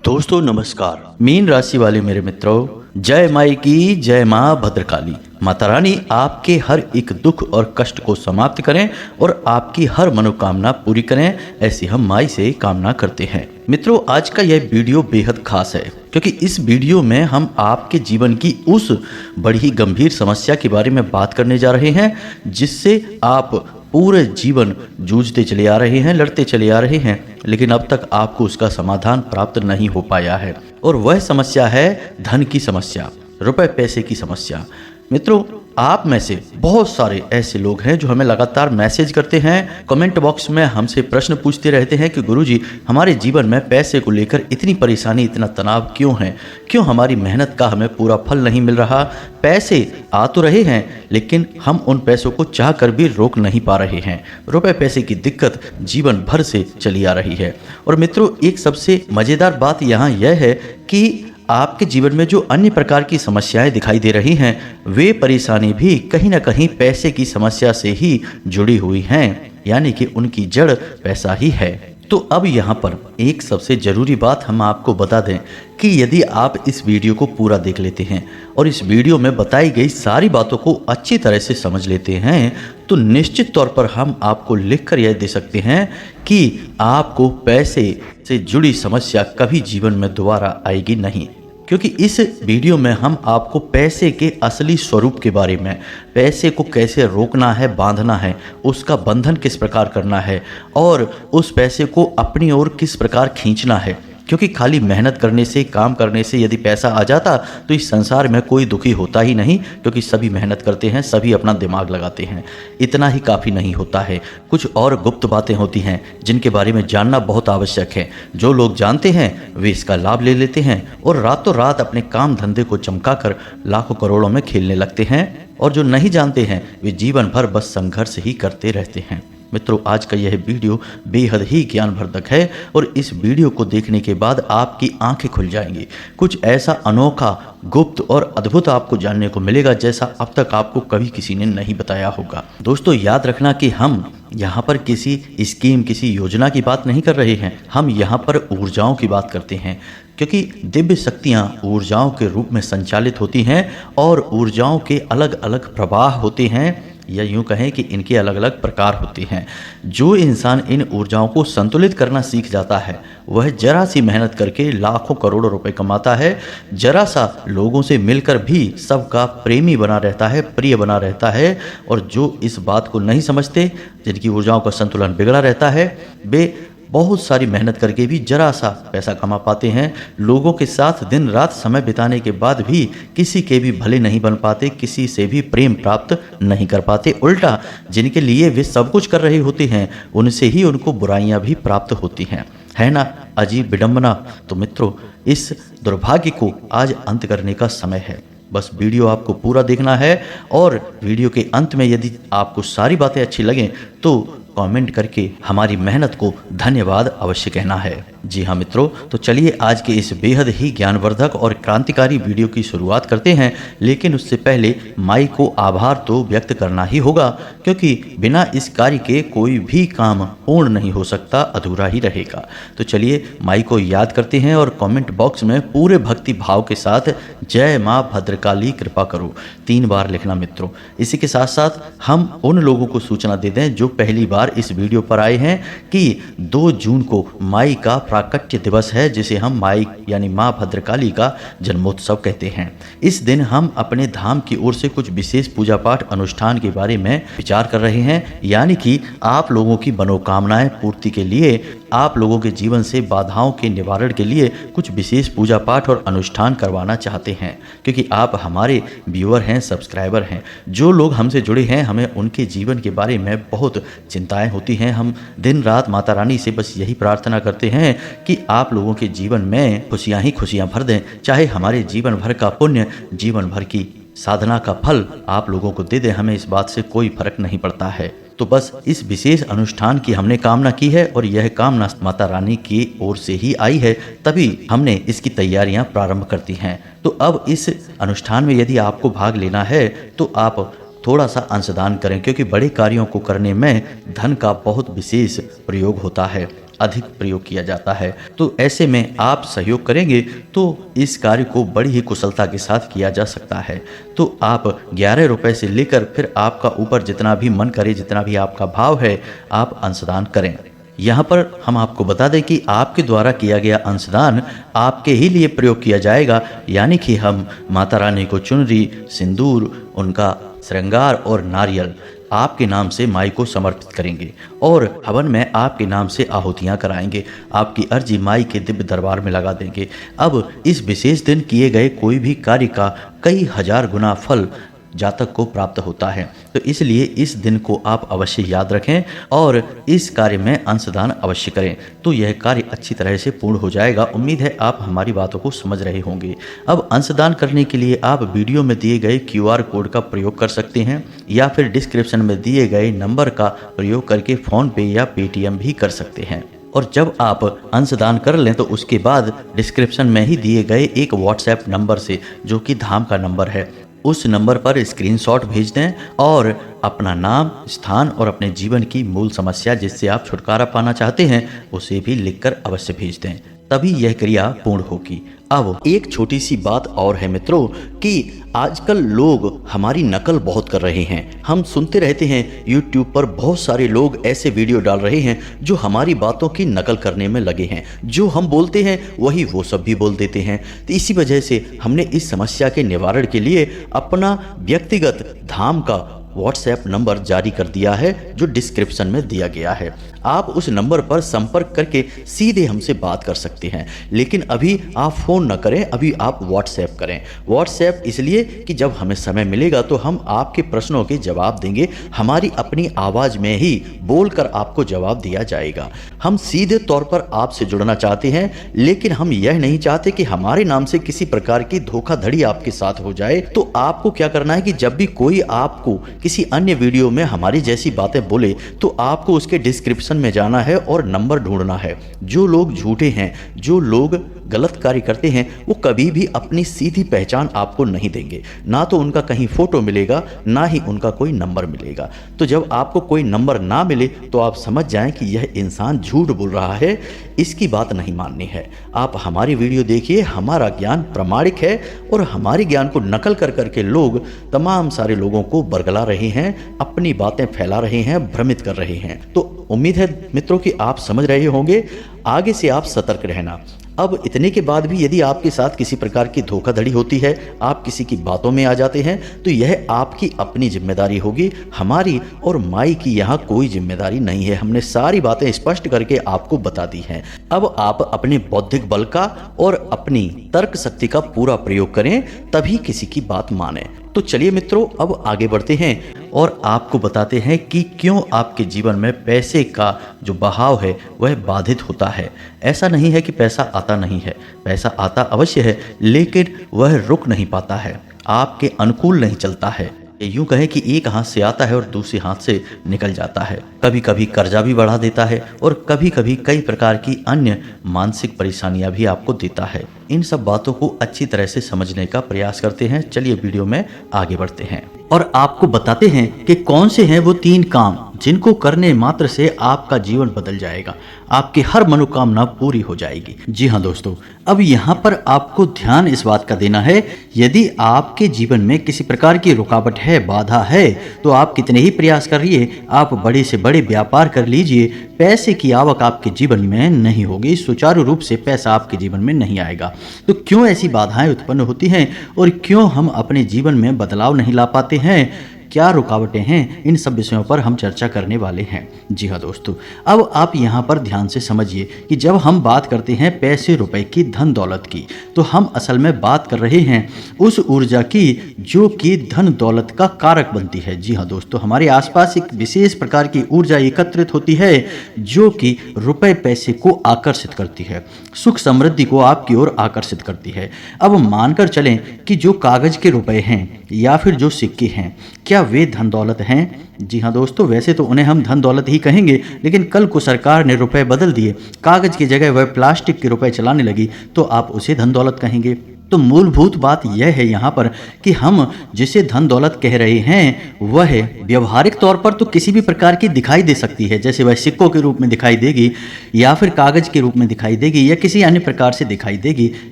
दोस्तों नमस्कार। मीन राशि वाले मेरे मित्रों, जय माई की जय माँ भद्रकाली। माता रानी आपके हर एक दुख और कष्ट को समाप्त करें और आपकी हर मनोकामना पूरी करें, ऐसी हम माई से कामना करते हैं। मित्रों, आज का यह वीडियो बेहद खास है क्योंकि इस वीडियो में हम आपके जीवन की उस बड़ी ही गंभीर समस्या के बारे में बात करने जा रहे हैं जिससे आप पूरे जीवन जूझते चले आ रहे हैं, लड़ते चले आ रहे हैं, लेकिन अब तक आपको उसका समाधान प्राप्त नहीं हो पाया है। और वह समस्या है धन की समस्या, रुपए पैसे की समस्या। मित्रों, आप में से बहुत सारे ऐसे लोग हैं जो हमें लगातार मैसेज करते हैं, कमेंट बॉक्स में हमसे प्रश्न पूछते रहते हैं कि गुरुजी, हमारे जीवन में पैसे को लेकर इतनी परेशानी, इतना तनाव क्यों है? क्यों हमारी मेहनत का हमें पूरा फल नहीं मिल रहा? पैसे आ तो रहे हैं लेकिन हम उन पैसों को चाह कर भी रोक नहीं पा रहे हैं। रुपए पैसे की दिक्कत जीवन भर से चली आ रही है। और मित्रों, एक सबसे मज़ेदार बात यहाँ यह है कि आपके जीवन में जो अन्य प्रकार की समस्याएं दिखाई दे रही हैं, वे परेशानी भी कहीं ना कहीं पैसे की समस्या से ही जुड़ी हुई हैं, यानी कि उनकी जड़ पैसा ही है। तो अब यहाँ पर एक सबसे ज़रूरी बात हम आपको बता दें कि यदि आप इस वीडियो को पूरा देख लेते हैं और इस वीडियो में बताई गई सारी बातों को अच्छी तरह से समझ लेते हैं तो निश्चित तौर पर हम आपको लिखकर यह दे सकते हैं कि आपको पैसे से जुड़ी समस्या कभी जीवन में दोबारा आएगी नहीं। क्योंकि इस वीडियो में हम आपको पैसे के असली स्वरूप के बारे में, पैसे को कैसे रोकना है, बांधना है, उसका बंधन किस प्रकार करना है और उस पैसे को अपनी ओर किस प्रकार खींचना है। क्योंकि खाली मेहनत करने से, काम करने से यदि पैसा आ जाता तो इस संसार में कोई दुखी होता ही नहीं, क्योंकि सभी मेहनत करते हैं, सभी अपना दिमाग लगाते हैं। इतना ही काफ़ी नहीं होता है, कुछ और गुप्त बातें होती हैं जिनके बारे में जानना बहुत आवश्यक है। जो लोग जानते हैं वे इसका लाभ ले लेते हैं और रातों रात अपने काम धंधे को चमकाकर लाखों करोड़ों में खेलने लगते हैं, और जो नहीं जानते हैं वे जीवन भर बस संघर्ष ही करते रहते हैं। मित्रों, आज का यह वीडियो बेहद ही ज्ञानवर्धक है और इस वीडियो को देखने के बाद आपकी आंखें खुल जाएंगी। कुछ ऐसा अनोखा, गुप्त और अद्भुत आपको जानने को मिलेगा जैसा अब तक आपको कभी किसी ने नहीं बताया होगा। दोस्तों, याद रखना कि हम यहाँ पर किसी स्कीम, किसी योजना की बात नहीं कर रहे हैं, हम यहाँ पर ऊर्जाओं की बात करते हैं। क्योंकि दिव्य शक्तियाँ ऊर्जाओं के रूप में संचालित होती हैं और ऊर्जाओं के अलग अलग प्रवाह होते हैं, या यूँ कहें कि इनके अलग अलग प्रकार होते हैं। जो इंसान इन ऊर्जाओं को संतुलित करना सीख जाता है वह जरा सी मेहनत करके लाखों करोड़ों रुपए कमाता है, जरा सा लोगों से मिलकर भी सबका प्रेमी बना रहता है, प्रिय बना रहता है। और जो इस बात को नहीं समझते, जिनकी ऊर्जाओं का संतुलन बिगड़ा रहता है, वे बहुत सारी मेहनत करके भी जरा सा पैसा कमा पाते हैं। लोगों के साथ दिन रात समय बिताने के बाद भी किसी के भी भले नहीं बन पाते, किसी से भी प्रेम प्राप्त नहीं कर पाते। उल्टा जिनके लिए वे सब कुछ कर रहे होते हैं उनसे ही उनको बुराइयां भी प्राप्त होती हैं। है ना अजीब विडंबना? तो मित्रों, इस दुर्भाग्य को आज अंत करने का समय है। बस वीडियो आपको पूरा देखना है और वीडियो के अंत में यदि आपको सारी बातें अच्छी लगें तो कमेंट करके हमारी मेहनत को धन्यवाद अवश्य कहना है। जी हाँ मित्रों, तो चलिए आज के इस बेहद ही ज्ञानवर्धक और क्रांतिकारी वीडियो की शुरुआत करते हैं। लेकिन उससे पहले माई को आभार तो व्यक्त करना ही होगा, क्योंकि बिना इस कार्य के कोई भी काम पूर्ण नहीं हो सकता, अधूरा ही रहेगा। तो चलिए माई को याद करते हैं और कमेंट बॉक्स में पूरे भक्ति भाव के साथ जय माँ भद्रकाली कृपा करो 3 बार लिखना मित्रों। इसी के साथ साथ हम उन लोगों को सूचना दे दें जो पहली बार इस वीडियो पर आए हैं कि 2 जून को माई का प्राकट्य दिवस है, जिसे हम माई यानी माँ भद्रकाली का जन्मोत्सव कहते हैं। इस दिन हम अपने धाम की ओर से कुछ विशेष पूजा पाठ अनुष्ठान के बारे में विचार कर रहे हैं, यानी कि आप लोगों की मनोकामनाएं पूर्ति के लिए, आप लोगों के जीवन से बाधाओं के निवारण के लिए कुछ विशेष पूजा पाठ और अनुष्ठान करवाना चाहते हैं। क्योंकि आप हमारे व्यूअर हैं, सब्सक्राइबर हैं, जो लोग हमसे जुड़े हैं, हमें उनके जीवन के बारे में बहुत चिंताएं होती हैं। हम दिन रात माता रानी से बस यही प्रार्थना करते हैं कि आप लोगों के जीवन में खुशियां ही खुशियां भर दें, चाहे हमारे जीवन भर का पुण्य, जीवन भर की साधना का फल आप लोगों को दे दें, हमें इस बात से कोई फर्क नहीं पड़ता है। तो बस इस विशेष अनुष्ठान की हमने कामना की है और यह कामना माता रानी की ओर से ही आई है, तभी हमने इसकी तैयारियां प्रारंभ करती हैं। तो अब इस अनुष्ठान में यदि आपको भाग लेना है तो आप थोड़ा सा अंशदान करें, क्योंकि बड़े कार्यों को करने में धन का बहुत विशेष प्रयोग होता है। अधिक प्रयोग किया जाता है। तो ऐसे में आप सहयोग करेंगे तो इस कार्य को बड़ी ही कुशलता के साथ किया जा सकता है। तो आप 11 रुपए से लेकर फिर आपका ऊपर जितना भी मन करे, जितना भी आपका भाव है, आप अंशदान करें। यहाँ पर हम आपको बता दें कि आपके द्वारा किया गया अंशदान आपके ही लिए प्रयोग किया जाएगा, यानी कि हम माता रानी को चुनरी, सिंदूर, उनका श्रृंगार और नारियल आपके नाम से माई को समर्पित करेंगे और हवन में आपके नाम से आहुतियाँ कराएंगे। आपकी अर्जी माई के दिव्य दरबार में लगा देंगे। अब इस विशेष दिन किए गए कोई भी कार्य का कई हजार गुना फल जातक को प्राप्त होता है। तो इसलिए इस दिन को आप अवश्य याद रखें और इस कार्य में अंशदान अवश्य करें, तो यह कार्य अच्छी तरह से पूर्ण हो जाएगा। उम्मीद है आप हमारी बातों को समझ रहे होंगे। अब अंशदान करने के लिए आप वीडियो में दिए गए QR कोड का प्रयोग कर सकते हैं या फिर डिस्क्रिप्शन में दिए गए नंबर का प्रयोग करके फ़ोनपे या पेटीएम भी कर सकते हैं। और जब आप अंशदान कर लें तो उसके बाद डिस्क्रिप्शन में ही दिए गए एक WhatsApp नंबर से, जो कि धाम का नंबर है, उस नंबर पर स्क्रीनशॉट भेज दें और अपना नाम, स्थान और अपने जीवन की मूल समस्या जिससे आप छुटकारा पाना चाहते हैं उसे भी लिखकर अवश्य भेज दें, तभी यह क्रिया पूर्ण होगी। अब एक छोटी सी बात और है मित्रों कि आजकल लोग हमारी नकल बहुत कर रहे हैं। हम सुनते रहते हैं YouTube पर बहुत सारे लोग ऐसे वीडियो डाल रहे हैं जो हमारी बातों की नकल करने में लगे हैं। जो हम बोलते हैं वही वो सब भी बोल देते हैं। तो इसी वजह से हमने इस समस्या के निवारण के लिए अपना व्यक्तिगत धाम का WhatsApp नंबर जारी कर दिया है, जो डिस्क्रिप्शन में दिया गया है। आप उस नंबर पर संपर्क करके सीधे हमसे बात कर सकते हैं। लेकिन अभी आप फ़ोन न करें, अभी आप WhatsApp करें। WhatsApp इसलिए कि जब हमें समय मिलेगा तो हम आपके प्रश्नों के जवाब देंगे। हमारी अपनी आवाज़ में ही बोलकर आपको जवाब दिया जाएगा। हम सीधे तौर पर आपसे जुड़ना चाहते हैं, लेकिन हम यह नहीं चाहते कि हमारे नाम से किसी प्रकार की धोखाधड़ी आपके साथ हो जाए। तो आपको क्या करना है कि जब भी कोई आपको किसी अन्य वीडियो में हमारी जैसी बातें बोले तो आपको उसके डिस्क्रिप्शन में जाना है और नंबर ढूंढना है। जो लोग झूठे हैं, जो लोग गलत कार्य करते हैं, वो कभी भी अपनी सीधी पहचान आपको नहीं देंगे। ना तो उनका कहीं फोटो मिलेगा, ना ही उनका कोई नंबर मिलेगा। तो जब आपको कोई नंबर ना मिले तो आप समझ जाएं कि यह इंसान झूठ बोल रहा है, इसकी बात नहीं माननी है। आप हमारी वीडियो देखिए, हमारा ज्ञान प्रामाणिक है और हमारे ज्ञान को नकल कर करके लोग तमाम सारे लोगों को बरगला रहे हैं, अपनी बातें फैला रहे हैं, भ्रमित कर रहे हैं। तो उम्मीद है मित्रों कि आप समझ रहे होंगे। आगे से आप सतर्क रहना। अब इतने के बाद भी यदि आपके साथ किसी प्रकार की धोखाधड़ी होती है, आप किसी की बातों में आ जाते हैं, तो यह आपकी अपनी जिम्मेदारी होगी। हमारी और माई की यहाँ कोई जिम्मेदारी नहीं है। हमने सारी बातें स्पष्ट करके आपको बता दी हैं। अब आप अपने बौद्धिक बल का और अपनी तर्क शक्ति का पूरा प्रयोग करें, तभी किसी की बात माने। तो चलिए मित्रों, अब आगे बढ़ते हैं और आपको बताते हैं कि क्यों आपके जीवन में पैसे का जो बहाव है वह बाधित होता है। ऐसा नहीं है कि पैसा आता नहीं है, पैसा आता अवश्य है, लेकिन वह रुक नहीं पाता है, आपके अनुकूल नहीं चलता है। यूं कहें कि एक हाथ से आता है और दूसरे हाथ से निकल जाता है। कभी कभी कर्जा भी बढ़ा देता है और कभी कभी कई प्रकार की अन्य मानसिक परेशानियां भी आपको देता है। इन सब बातों को अच्छी तरह से समझने का प्रयास करते हैं। चलिए वीडियो में आगे बढ़ते हैं और आपको बताते हैं कि कौन से हैं वो 3 काम जिनको करने मात्र से आपका जीवन बदल जाएगा, आपकी हर मनोकामना पूरी हो जाएगी। जी हाँ दोस्तों, अब यहाँ पर आपको ध्यान इस बात का देना है, यदि आपके जीवन में किसी प्रकार की रुकावट है, बाधा है, तो आप कितने ही प्रयास करिए, आप बड़े से बड़े व्यापार कर लीजिए, पैसे की आवक आपके जीवन में नहीं होगी, सुचारू रूप से पैसा आपके जीवन में नहीं आएगा। तो क्यों ऐसी बाधाएं उत्पन्न होती हैं और क्यों हम अपने जीवन में बदलाव नहीं ला पाते हैं, क्या रुकावटें हैं, इन सब विषयों पर हम चर्चा करने वाले हैं। जी हाँ दोस्तों, अब आप यहाँ पर ध्यान से समझिए कि जब हम बात करते हैं पैसे रुपए की, धन दौलत की, तो हम असल में बात कर रहे हैं उस ऊर्जा की जो कि धन दौलत का कारक बनती है। जी हाँ दोस्तों, हमारे आसपास एक विशेष प्रकार की ऊर्जा एकत्रित होती है जो कि रुपए पैसे को आकर्षित करती है, सुख समृद्धि को आपकी ओर आकर्षित करती है। अब मानकर चलें कि जो कागज के रुपए हैं या फिर जो सिक्के हैं, क्या वे धन दौलत हैं? जी हाँ दोस्तों, वैसे तो उन्हें हम धन दौलत ही कहेंगे, लेकिन कल को सरकार ने रुपए बदल दिए, कागज की जगह वह प्लास्टिक के रुपए चलाने लगी, तो आप उसे धन दौलत कहेंगे? तो मूलभूत बात यह है यहाँ पर कि हम जिसे धन दौलत कह रहे हैं वह व्यवहारिक तौर पर तो किसी भी प्रकार की दिखाई दे सकती है, जैसे वह सिक्कों के रूप में दिखाई देगी या फिर कागज के रूप में दिखाई देगी या किसी अन्य प्रकार से दिखाई देगी,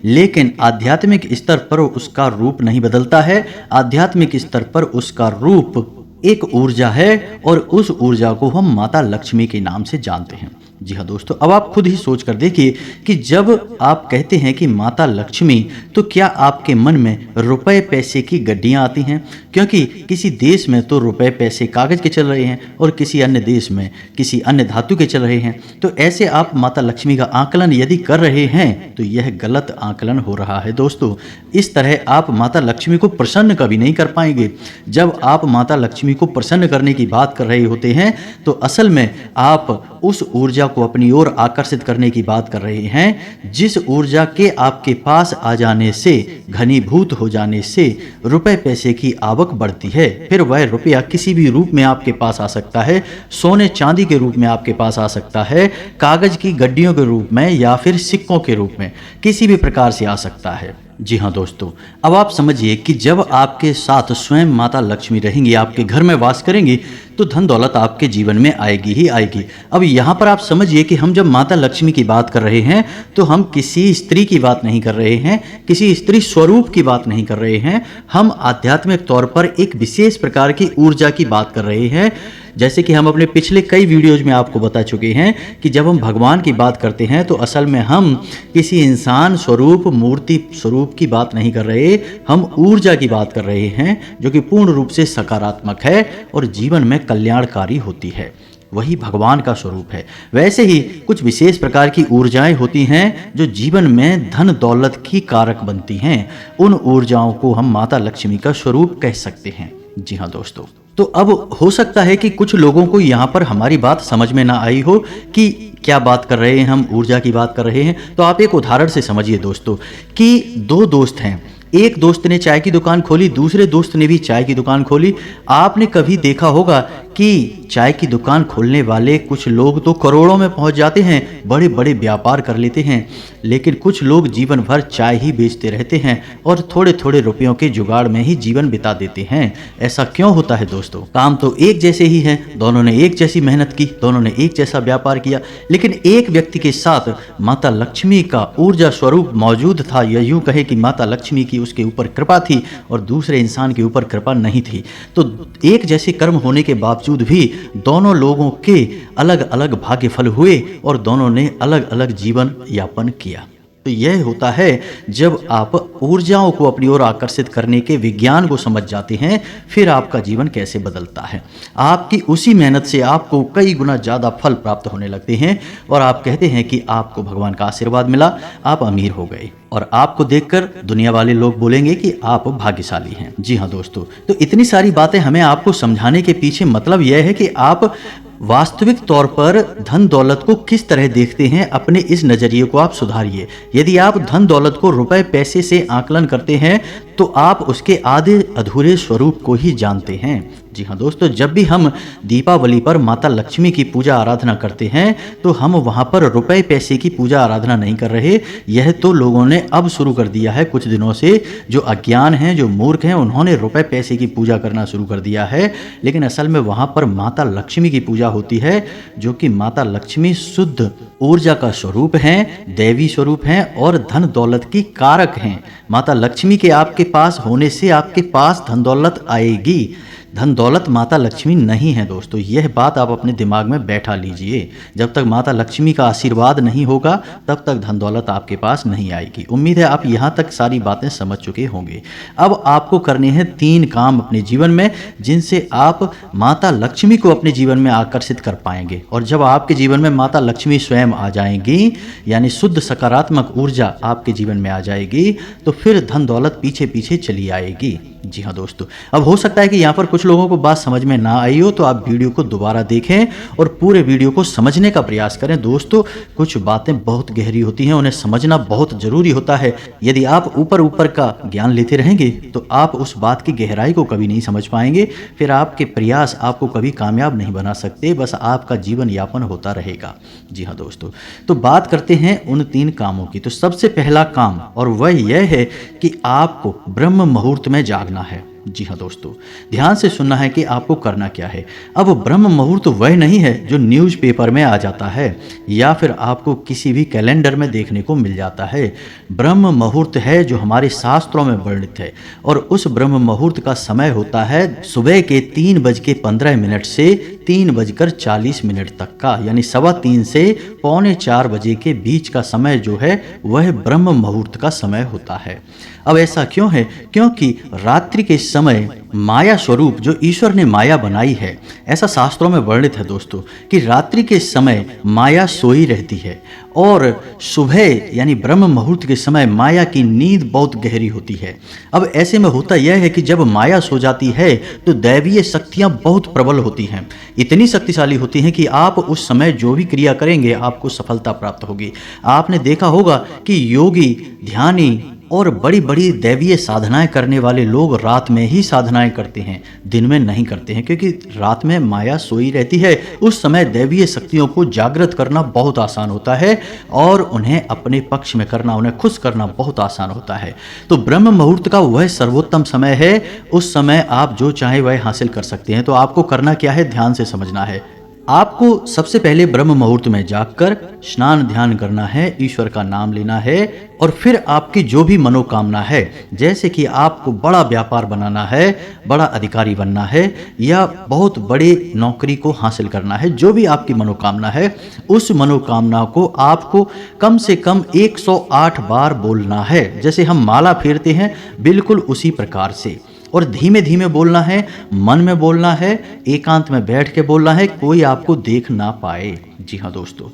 लेकिन आध्यात्मिक स्तर पर उसका रूप नहीं बदलता है। आध्यात्मिक स्तर पर उसका रूप एक ऊर्जा है और उस ऊर्जा को हम माता लक्ष्मी के नाम से जानते हैं। जी हाँ दोस्तों, अब आप खुद ही सोच कर देखिए कि जब आप कहते हैं कि माता लक्ष्मी, तो क्या आपके मन में रुपए पैसे की गड्डियाँ आती हैं? क्योंकि किसी देश में तो रुपए पैसे कागज के चल रहे हैं और किसी अन्य देश में किसी अन्य धातु के चल रहे हैं। तो ऐसे आप माता लक्ष्मी का आकलन यदि कर रहे हैं तो यह गलत आकलन हो रहा है दोस्तों। इस तरह आप माता लक्ष्मी को प्रसन्न कभी नहीं कर पाएंगे। जब आप माता लक्ष्मी को प्रसन्न करने की बात कर रहे होते हैं तो असल में आप उस ऊर्जा को अपनी ओर आकर्षित करने की बात कर रहे हैं, जिस ऊर्जा के आपके पास आ जाने से, घनीभूत हो जाने से रुपए पैसे की आवक बढ़ती है। फिर वह रुपया किसी भी रूप में आपके पास आ सकता है, सोने चांदी के रूप में आपके पास आ सकता है, कागज की गड्डियों के रूप में या फिर सिक्कों के रूप में, किसी भी प्रकार से आ सकता है। जी हाँ दोस्तों, अब आप समझिए कि जब आपके साथ स्वयं माता लक्ष्मी रहेंगी, आपके घर में वास करेंगी, तो धन दौलत आपके जीवन में आएगी ही आएगी। अब यहाँ पर आप समझिए कि हम जब माता लक्ष्मी की बात कर रहे हैं तो हम किसी स्त्री की बात नहीं कर रहे हैं, किसी स्त्री स्वरूप की बात नहीं कर रहे हैं, हम आध्यात्मिक तौर पर एक विशेष प्रकार की ऊर्जा की बात कर रहे हैं। जैसे कि हम अपने पिछले कई वीडियोज में आपको बता चुके हैं कि जब हम भगवान की बात करते हैं तो असल में हम किसी इंसान स्वरूप, मूर्ति स्वरूप की बात नहीं कर रहे, हम ऊर्जा की बात कर रहे हैं जो कि पूर्ण रूप से सकारात्मक है और जीवन में कल्याणकारी होती है। वही भगवान का स्वरूप है। वैसे ही कुछ विशेष प्रकार की ऊर्जाएं होती हैं जो जीवन में धन दौलत की कारक बनती हैं। उन ऊर्जाओं को हम माता लक्ष्मी का स्वरूप कह सकते हैं। जी हाँ दोस्तों, तो अब हो सकता है कि कुछ लोगों को यहाँ पर हमारी बात समझ में ना आई हो कि क्या बात कर रहे हैं, हम ऊर्जा की बात कर रहे हैं। तो आप एक उदाहरण से समझिए दोस्तों कि दो दोस्त हैं, एक दोस्त ने चाय की दुकान खोली, दूसरे दोस्त ने भी चाय की दुकान खोली। आपने कभी देखा होगा कि चाय की दुकान खोलने वाले कुछ लोग तो करोड़ों में पहुंच जाते हैं, बड़े बड़े व्यापार कर लेते हैं, लेकिन कुछ लोग जीवन भर चाय ही बेचते रहते हैं और थोड़े थोड़े रुपयों के जुगाड़ में ही जीवन बिता देते हैं। ऐसा क्यों होता है दोस्तों? काम तो एक जैसे ही हैं, दोनों ने एक जैसी मेहनत की, दोनों ने एक जैसा व्यापार किया, लेकिन एक व्यक्ति के साथ माता लक्ष्मी का ऊर्जा स्वरूप मौजूद था, या यूं कहे कि माता लक्ष्मी की उसके ऊपर कृपा थी और दूसरे इंसान के ऊपर कृपा नहीं थी। तो एक जैसे कर्म होने के बावजूद भी दोनों लोगों के अलग अलग भाग्य फल हुए और दोनों ने अलग अलग जीवन यापन किया। तो यह होता है जब आप ऊर्जाओं को अपनी ओर आकर्षित करने के विज्ञान को समझ जाते हैं, फिर आपका जीवन कैसे बदलता है। आपकी उसी मेहनत से आपको कई गुना ज़्यादा फल प्राप्त होने लगते हैं और आप कहते हैं कि आपको भगवान का आशीर्वाद मिला, आप अमीर हो गए, और आपको देखकर दुनिया वाले लोग बोलेंगे कि आप भाग्यशाली हैं। जी हाँ दोस्तों, तो इतनी सारी बातें हमें आपको समझाने के पीछे मतलब यह है कि आप वास्तविक तौर पर धन दौलत को किस तरह देखते हैं, अपने इस नज़रिए को आप सुधारिए। यदि आप धन दौलत को रुपए पैसे से आकलन करते हैं तो आप उसके आधे अधूरे स्वरूप को ही जानते हैं। जी हाँ दोस्तों, जब भी हम दीपावली पर माता लक्ष्मी की पूजा आराधना करते हैं तो हम वहाँ पर रुपए पैसे की पूजा आराधना नहीं कर रहे। यह तो लोगों ने अब शुरू कर दिया है कुछ दिनों से, जो अज्ञान हैं, जो मूर्ख हैं, उन्होंने रुपए पैसे की पूजा करना शुरू कर दिया है। लेकिन असल में वहाँ पर माता लक्ष्मी की पूजा होती है, जो कि माता लक्ष्मी शुद्ध ऊर्जा का स्वरूप हैं, दैवी स्वरूप हैं और धन दौलत की कारक हैं। माता लक्ष्मी के आपके पास होने से आपके पास धन दौलत आएगी। धन दौलत माता लक्ष्मी नहीं है दोस्तों, यह बात आप अपने दिमाग में बैठा लीजिए। जब तक माता लक्ष्मी का आशीर्वाद नहीं होगा तब तक धन दौलत आपके पास नहीं आएगी। उम्मीद है आप यहाँ तक सारी बातें समझ चुके होंगे। अब आपको करने हैं 3 काम अपने जीवन में, जिनसे आप माता लक्ष्मी को अपने जीवन में आकर्षित कर पाएंगे। और जब आपके जीवन में माता लक्ष्मी स्वयं आ जाएंगी, यानी शुद्ध सकारात्मक ऊर्जा आपके जीवन में आ जाएगी, तो फिर धन दौलत पीछे पीछे चली आएगी। जी हाँ दोस्तों, अब हो सकता है कि यहाँ पर कुछ लोगों को बात समझ में ना आई हो, तो आप वीडियो को दोबारा देखें और पूरे वीडियो को समझने का प्रयास करें। दोस्तों, कुछ बातें बहुत गहरी होती हैं, उन्हें समझना बहुत ज़रूरी होता है। यदि आप ऊपर ऊपर का ज्ञान लेते रहेंगे तो आप उस बात की गहराई को कभी नहीं समझ पाएंगे। फिर आपके प्रयास आपको कभी कामयाब नहीं बना सकते, बस आपका जीवन यापन होता रहेगा। जी हाँ दोस्तों, तो बात करते हैं उन 3 कामों की। तो सबसे पहला काम और वह यह है कि आपको ब्रह्म मुहूर्त में जागना है। जी हाँ दोस्तों, ध्यान से सुनना है कि आपको करना क्या है। अब ब्रह्म मुहूर्त वह नहीं है जो न्यूज़पेपर में आ जाता है या फिर आपको किसी भी कैलेंडर में देखने को मिल जाता है। ब्रह्म मुहूर्त है जो हमारे शास्त्रों में वर्णित है, और उस ब्रह्म मुहूर्त का समय होता है सुबह के 3:15 से 3:40 तक का, यानी 3:15 से 3:45 बजे के बीच का समय जो है वह ब्रह्म मुहूर्त का समय होता है। अब ऐसा क्यों है? क्योंकि रात्रि के समय माया स्वरूप जो ईश्वर ने माया बनाई है, ऐसा शास्त्रों में वर्णित है दोस्तों कि रात्रि के समय माया सोई रहती है और सुबह यानी ब्रह्म मुहूर्त के समय माया की नींद बहुत गहरी होती है। अब ऐसे में होता यह है कि जब माया सो जाती है तो दैवीय शक्तियां बहुत प्रबल होती हैं, इतनी शक्तिशाली होती हैं कि आप उस समय जो भी क्रिया करेंगे आपको सफलता प्राप्त होगी। आपने देखा होगा कि योगी, ध्यानी और बड़ी बड़ी दैवीय साधनाएं करने वाले लोग रात में ही साधनाएं करते हैं, दिन में नहीं करते हैं, क्योंकि रात में माया सोई रहती है। उस समय दैवीय शक्तियों को जागृत करना बहुत आसान होता है और उन्हें अपने पक्ष में करना, उन्हें खुश करना बहुत आसान होता है। तो ब्रह्म मुहूर्त का वह सर्वोत्तम समय है, उस समय आप जो चाहे वह हासिल कर सकते हैं। तो आपको करना क्या है, ध्यान से समझना है। आपको सबसे पहले ब्रह्म मुहूर्त में जागकर स्नान ध्यान करना है, ईश्वर का नाम लेना है और फिर आपकी जो भी मनोकामना है, जैसे कि आपको बड़ा व्यापार बनाना है, बड़ा अधिकारी बनना है या बहुत बड़ी नौकरी को हासिल करना है, जो भी आपकी मनोकामना है, उस मनोकामना को आपको कम से कम 108 बार बोलना है। जैसे हम माला फेरते हैं बिल्कुल उसी प्रकार से, और धीमे धीमे बोलना है, मन में बोलना है, एकांत में बैठ के बोलना है, कोई आपको देख ना पाए। जी हाँ दोस्तों,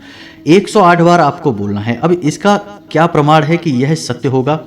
108 बार आपको बोलना है। अब इसका क्या प्रमाण है कि यह सत्य होगा?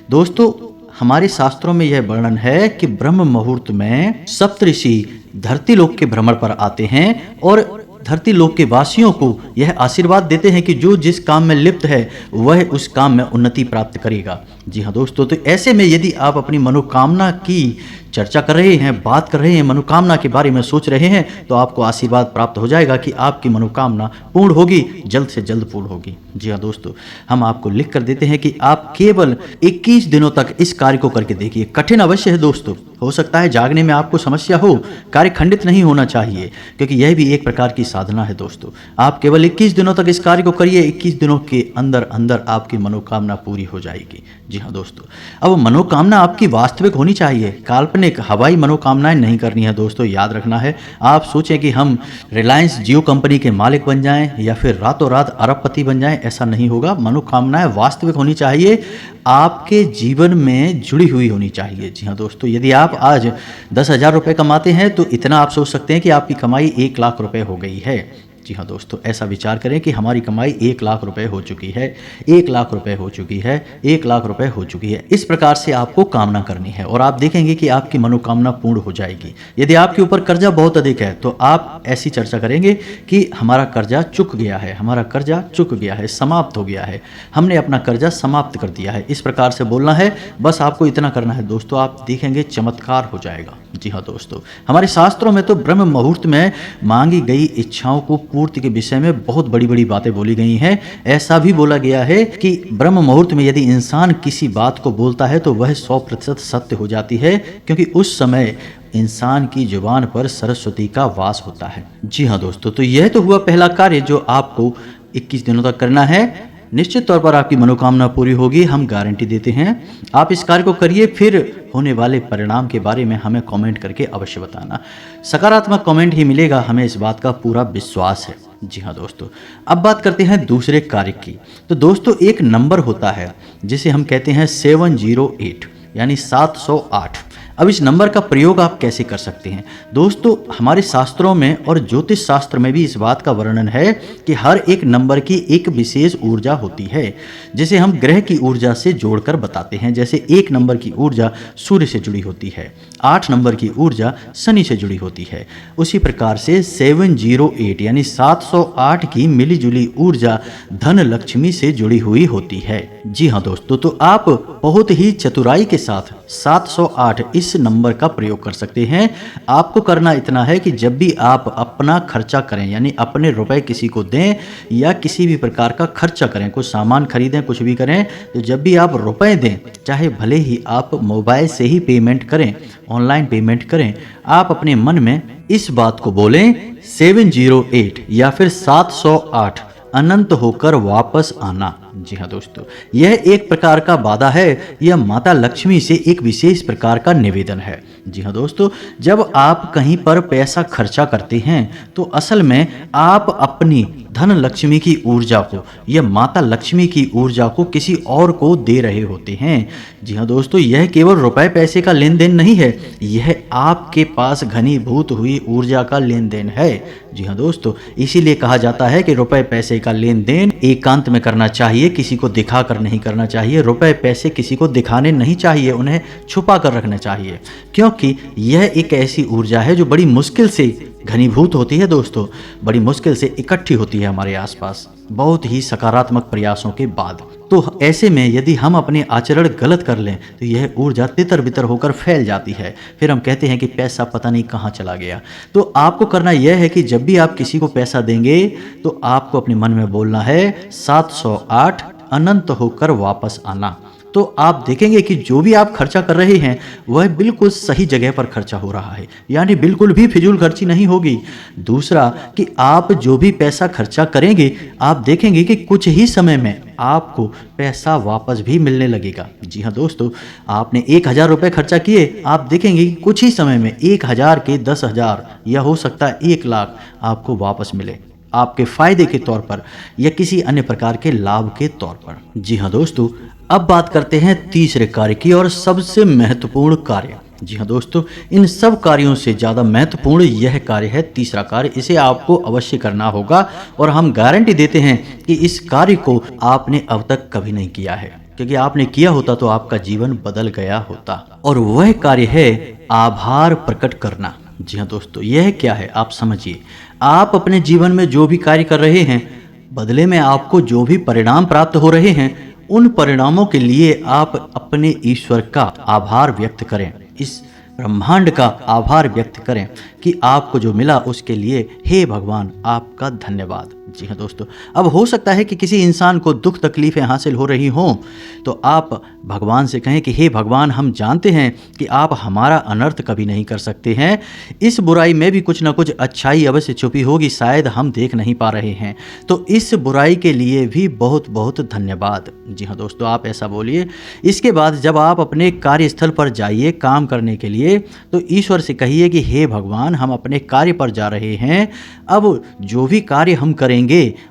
दोस्तों, हमारे शास्त्रों में यह वर्णन है कि ब्रह्म मुहूर्त में सप्तऋषि धरती लोक के भ्रमण पर आते हैं और धरती लोक के वासियों को यह आशीर्वाद देते हैं कि जो जिस काम में लिप्त है वह उस काम में उन्नति प्राप्त करेगा। जी हाँ दोस्तों, तो ऐसे में यदि आप अपनी मनोकामना की चर्चा कर रहे हैं, बात कर रहे हैं, मनोकामना के बारे में सोच रहे हैं, तो आपको आशीर्वाद प्राप्त हो जाएगा कि आपकी मनोकामना पूर्ण होगी, जल्द से जल्द पूर्ण होगी। जी हाँ दोस्तों, हम आपको लिख कर देते हैं कि आप केवल 21 दिनों तक इस कार्य को करके देखिए। कठिन अवश्य है दोस्तों, हो सकता है जागने में आपको समस्या हो, कार्य खंडित नहीं होना चाहिए, क्योंकि यह भी एक प्रकार की साधना है दोस्तों। आप केवल 21 दिनों तक इस कार्य को करिए, 21 दिनों के अंदर अंदर आपकी मनोकामना पूरी हो जाएगी। जी हाँ दोस्तों, अब मनोकामना आपकी वास्तविक होनी चाहिए, काल्पनिक हवाई मनोकामनाएं नहीं करनी है दोस्तों। याद रखना है, आप सोचें कि हम रिलायंस जियो कंपनी के मालिक बन जाएं या फिर रातों रात अरबपति बन जाएं, ऐसा नहीं होगा। मनोकामनाएं वास्तविक होनी चाहिए, आपके जीवन में जुड़ी हुई होनी चाहिए। जी हाँ दोस्तों, यदि आप आज 10,000 रुपये कमाते हैं तो इतना आप सोच सकते हैं कि आपकी कमाई 1 लाख रुपए हो गई है। जी हाँ दोस्तों, ऐसा विचार करें कि हमारी कमाई 1 लाख रुपए हो चुकी है, 1 लाख रुपए हो चुकी है, 1 लाख रुपए हो चुकी है। इस प्रकार से आपको कामना करनी है और आप देखेंगे कि आपकी मनोकामना पूर्ण हो जाएगी। यदि आपके ऊपर कर्जा बहुत अधिक है तो आप ऐसी चर्चा करेंगे कि हमारा कर्जा चुक गया है, हमारा कर्जा चुक गया है, समाप्त हो गया है, हमने अपना कर्जा समाप्त कर दिया है। इस प्रकार से बोलना है, बस आपको इतना करना है दोस्तों, आप देखेंगे चमत्कार हो जाएगा। जी हाँ दोस्तों, हमारे शास्त्रों में तो ब्रह्म मुहूर्त में मांगी गई इच्छाओं को पूर्ति के विषय में बहुत बड़ी बड़ी बातें बोली गई हैं। ऐसा भी बोला गया है कि ब्रह्म मुहूर्त में यदि इंसान किसी बात को बोलता है तो वह 100% सत्य हो जाती है, क्योंकि उस समय इंसान की जुबान पर सरस्वती का वास होता है। जी हाँ दोस्तों, तो यह तो हुआ पहला कार्य जो आपको 21 दिनों तक करना है। निश्चित तौर पर आपकी मनोकामना पूरी होगी, हम गारंटी देते हैं। आप इस कार्य को करिए, फिर होने वाले परिणाम के बारे में हमें कमेंट करके अवश्य बताना। सकारात्मक कमेंट ही मिलेगा, हमें इस बात का पूरा विश्वास है। जी हाँ दोस्तों, अब बात करते हैं दूसरे कार्य की। तो दोस्तों, एक नंबर होता है जिसे हम कहते हैं 708 यानी 708। अब इस नंबर का प्रयोग आप कैसे कर सकते हैं दोस्तों, हमारे शास्त्रों में और ज्योतिष शास्त्र में भी इस बात का वर्णन है कि हर एक नंबर की एक विशेष ऊर्जा होती है, जिसे हम ग्रह की ऊर्जा से जोड़कर बताते हैं। जैसे 1 नंबर की ऊर्जा सूर्य से जुड़ी होती है, 8 नंबर की ऊर्जा शनि से जुड़ी होती है। उसी प्रकार से 708 यानी 708 की मिलीजुली ऊर्जा धन लक्ष्मी से जुड़ी हुई होती है। जी हाँ दोस्तों, तो आप बहुत ही चतुराई के साथ 708 इस नंबर का प्रयोग कर सकते हैं। आपको करना इतना है कि जब भी आप अपना खर्चा करें, यानी अपने रुपए किसी को दें या किसी भी प्रकार का खर्चा करें, कुछ सामान खरीदें, कुछ भी करें, तो जब भी आप रुपए दें, चाहे भले ही आप मोबाइल से ही पेमेंट करें, ऑनलाइन पेमेंट करें, आप अपने मन में इस बात को बोलें 708 या फिर 708 अनंत होकर वापस आना। जी हाँ दोस्तों, यह एक प्रकार का वादा है, यह माता लक्ष्मी से एक विशेष प्रकार का निवेदन है। जी हाँ दोस्तों, जब आप कहीं पर पैसा खर्चा करते हैं तो असल में आप अपनी धन लक्ष्मी की ऊर्जा को या माता लक्ष्मी की ऊर्जा को किसी और को दे रहे होते हैं। जी हाँ दोस्तों, यह केवल रुपए पैसे का लेन देन नहीं है, यह आपके पास घनीभूत हुई ऊर्जा का लेन देन है। जी हाँ दोस्तों, इसीलिए कहा जाता है कि रुपए पैसे का लेन देन एकांत में करना चाहिए, किसी को दिखा कर नहीं करना चाहिए। रुपए पैसे किसी को दिखाने नहीं चाहिए, उन्हें छुपा कर रखना चाहिए, क्योंकि यह एक ऐसी ऊर्जा है जो बड़ी मुश्किल से घनीभूत होती है दोस्तों, बड़ी मुश्किल से इकट्ठी होती है हमारे आसपास, बहुत ही सकारात्मक प्रयासों के बाद। तो ऐसे में यदि हम अपने आचरण गलत कर लें तो यह ऊर्जा तितर बितर होकर फैल जाती है, फिर हम कहते हैं कि पैसा पता नहीं कहाँ चला गया। तो आपको करना यह है कि जब भी आप किसी को पैसा देंगे तो आपको अपने मन में बोलना है 708 अनंत होकर वापस आना। तो आप देखेंगे कि जो भी आप खर्चा कर रहे हैं वह बिल्कुल सही जगह पर खर्चा हो रहा है, यानी बिल्कुल भी फिजूल खर्ची नहीं होगी। दूसरा कि आप जो भी पैसा खर्चा करेंगे आप देखेंगे कि कुछ ही समय में आपको पैसा वापस भी मिलने लगेगा। जी हाँ दोस्तों, आपने 1000 रुपये खर्चा किए, आप देखेंगे कि कुछ ही समय में 1000 के 10,000 या हो सकता है 1 लाख आपको वापस मिले, आपके फायदे के तौर पर या किसी अन्य प्रकार के लाभ के तौर पर। जी हाँ दोस्तों, अब बात करते हैं तीसरे कार्य की और सबसे महत्वपूर्ण कार्य। जी हाँ दोस्तों, इन सब कार्यों से ज़्यादा महत्वपूर्ण यह कार्य है तीसरा कार्य। इसे आपको अवश्य करना होगा और हम गारंटी देते हैं कि इस कार्य को आपने अब तक कभी नहीं किया है, क्योंकि आपने किया होता तो आपका जीवन बदल गया होता। और वह कार्य है आभार प्रकट करना। जी हाँ दोस्तों, यह क्या है आप समझिए। आप अपने जीवन में जो भी कार्य कर रहे हैं, बदले में आपको जो भी परिणाम प्राप्त हो रहे हैं, उन परिणामों के लिए आप अपने ईश्वर का आभार व्यक्त करें, इस ब्रह्मांड का आभार व्यक्त करें कि आपको जो मिला उसके लिए हे भगवान आपका धन्यवाद। जी हाँ दोस्तों, अब हो सकता है कि किसी इंसान को दुख तकलीफें हासिल हो रही हों तो आप भगवान से कहें कि हे भगवान, हम जानते हैं कि आप हमारा अनर्थ कभी नहीं कर सकते हैं, इस बुराई में भी कुछ ना कुछ अच्छाई अवश्य छुपी होगी, शायद हम देख नहीं पा रहे हैं, तो इस बुराई के लिए भी बहुत बहुत धन्यवाद। जी हाँ दोस्तों, आप ऐसा बोलिए। इसके बाद जब आप अपने कार्यस्थल पर जाइए काम करने के लिए तो ईश्वर से कहिए कि हे भगवान, हम अपने कार्य पर जा रहे हैं, अब जो भी कार्य हम करेंगे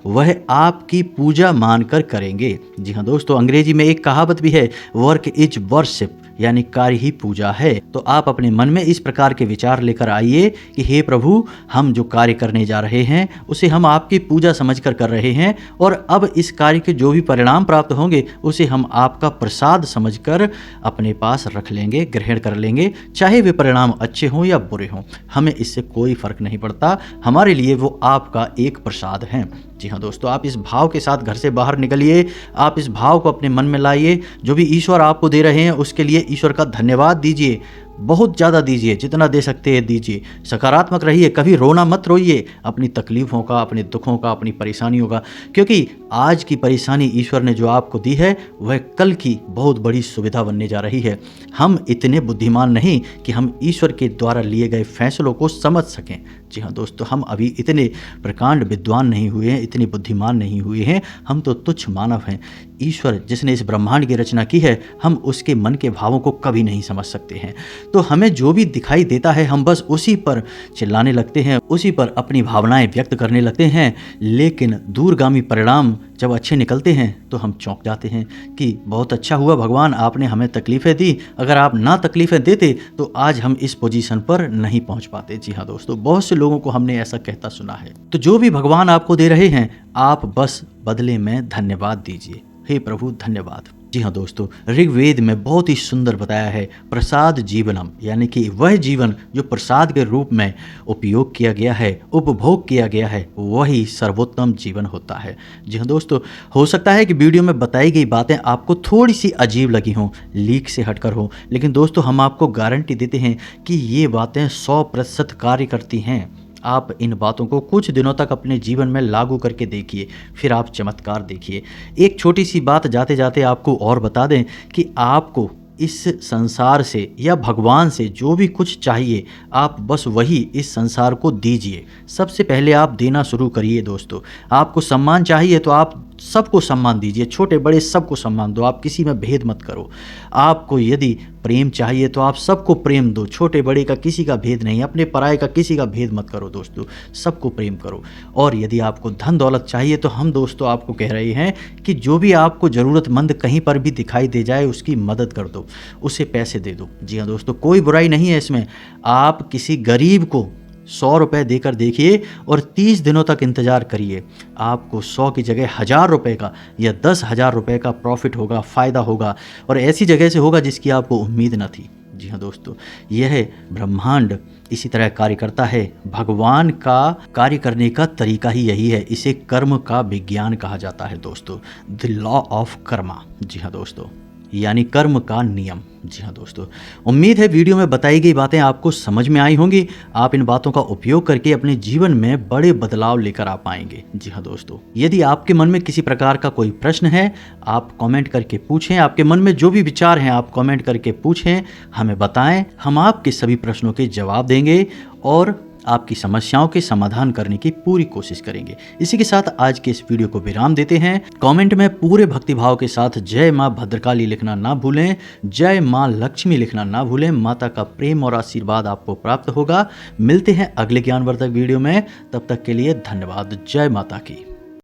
वह आपकी पूजा मानकर करेंगे। जी हाँ दोस्तों, अंग्रेजी में एक कहावत भी है, वर्क इज वर्शिप, यानी कार्य ही पूजा है। तो आप अपने मन में इस प्रकार के विचार लेकर आइए कि हे प्रभु, हम जो कार्य करने जा रहे हैं उसे हम आपकी पूजा समझकर कर रहे हैं, और अब इस कार्य के जो भी परिणाम प्राप्त होंगे उसे हम आपका प्रसाद समझकर अपने पास रख लेंगे, ग्रहण कर लेंगे, चाहे वे परिणाम अच्छे हों या बुरे हों, हमें इससे कोई फर्क नहीं पड़ता, हमारे लिए वो आपका एक प्रसाद है। जी हाँ दोस्तों, आप इस भाव के साथ घर से बाहर निकलिए, आप इस भाव को अपने मन में लाइए, जो भी ईश्वर आपको दे रहे हैं उसके लिए ईश्वर का धन्यवाद दीजिए, बहुत ज़्यादा दीजिए, जितना दे सकते हैं दीजिए, सकारात्मक रहिए, कभी रोना मत रोइए अपनी तकलीफ़ों का, अपने दुखों का, अपनी परेशानियों का, क्योंकि आज की परेशानी ईश्वर ने जो आपको दी है वह कल की बहुत बड़ी सुविधा बनने जा रही है। हम इतने बुद्धिमान नहीं कि हम ईश्वर के द्वारा लिए गए फैसलों को समझ सकें। जी हाँ दोस्तों, हम अभी इतने प्रकांड विद्वान नहीं हुए हैं, इतने बुद्धिमान नहीं हुए हैं, हम तो तुच्छ मानव हैं। ईश्वर जिसने इस ब्रह्मांड की रचना की है, हम उसके मन के भावों को कभी नहीं समझ सकते हैं। तो हमें जो भी दिखाई देता है हम बस उसी पर चिल्लाने लगते हैं, उसी पर अपनी भावनाएं व्यक्त करने लगते हैं। लेकिन दूरगामी परिणाम जब अच्छे निकलते हैं तो हम चौंक जाते हैं कि बहुत अच्छा हुआ भगवान, आपने हमें तकलीफ़ें दी, अगर आप ना तकलीफ़ें देते तो आज हम इस पोजीशन पर नहीं पहुंच पाते। जी हाँ दोस्तों, बहुत से लोगों को हमने ऐसा कहता सुना है। तो जो भी भगवान आपको दे रहे हैं, आप बस बदले में धन्यवाद दीजिए। हे प्रभु धन्यवाद। जी हाँ दोस्तों, ऋग्वेद में बहुत ही सुंदर बताया है, प्रसाद जीवनम, यानी कि वह जीवन जो प्रसाद के रूप में उपयोग किया गया है, उपभोग किया गया है, वही सर्वोत्तम जीवन होता है। जी हाँ दोस्तों, हो सकता है कि वीडियो में बताई गई बातें आपको थोड़ी सी अजीब लगी हों, लीक से हटकर हो, लेकिन दोस्तों हम आपको गारंटी देते हैं कि ये बातें 100% कार्य करती हैं। आप इन बातों को कुछ दिनों तक अपने जीवन में लागू करके देखिए, फिर आप चमत्कार देखिए। एक छोटी सी बात जाते जाते आपको और बता दें कि आपको इस संसार से या भगवान से जो भी कुछ चाहिए, आप बस वही इस संसार को दीजिए। सबसे पहले आप देना शुरू करिए दोस्तों। आपको सम्मान चाहिए तो आप सबको सम्मान दीजिए, छोटे बड़े सबको सम्मान दो, आप किसी में भेद मत करो। आपको यदि प्रेम चाहिए तो आप सबको प्रेम दो, छोटे बड़े का किसी का भेद नहीं, अपने पराये का किसी का भेद मत करो दोस्तों, सबको प्रेम करो। और यदि आपको धन दौलत चाहिए तो हम दोस्तों आपको कह रहे हैं कि जो भी आपको ज़रूरतमंद कहीं पर भी दिखाई दे जाए उसकी मदद कर दो, उसे पैसे दे दो। जी हाँ दोस्तों, कोई बुराई नहीं है इसमें। आप किसी गरीब को 100 रुपये देकर देखिए और 30 दिनों तक इंतज़ार करिए, आपको 100 की जगह 1000 रुपये का या 10,000 रुपये का प्रॉफिट होगा, फ़ायदा होगा, और ऐसी जगह से होगा जिसकी आपको उम्मीद न थी। जी हाँ दोस्तों, यह ब्रह्मांड इसी तरह कार्य करता है। भगवान का कार्य करने का तरीका ही यही है, इसे कर्म का विज्ञान कहा जाता है दोस्तों, द लॉ ऑफ कर्मा। जी हाँ दोस्तों, यानी कर्म का नियम। जी हाँ दोस्तों, उम्मीद है वीडियो में बताई गई बातें आपको समझ में आई होंगी। आप इन बातों का उपयोग करके अपने जीवन में बड़े बदलाव लेकर आ पाएंगे। जी हाँ दोस्तों, यदि आपके मन में किसी प्रकार का कोई प्रश्न है, आप कमेंट करके पूछें। आपके मन में जो भी विचार हैं आप कमेंट करके पूछें, हमें बताएं, हम आपके सभी प्रश्नों के जवाब देंगे और आपकी समस्याओं के समाधान करने की पूरी कोशिश करेंगे। इसी के साथ आज के इस वीडियो को विराम देते हैं। कमेंट में पूरे भक्तिभाव के साथ जय माँ भद्रकाली लिखना ना भूलें, जय माँ लक्ष्मी लिखना ना भूलें। माता का प्रेम और आशीर्वाद आपको प्राप्त होगा। मिलते हैं अगले ज्ञानवर्धक वीडियो में, तब तक के लिए धन्यवाद। जय माता की।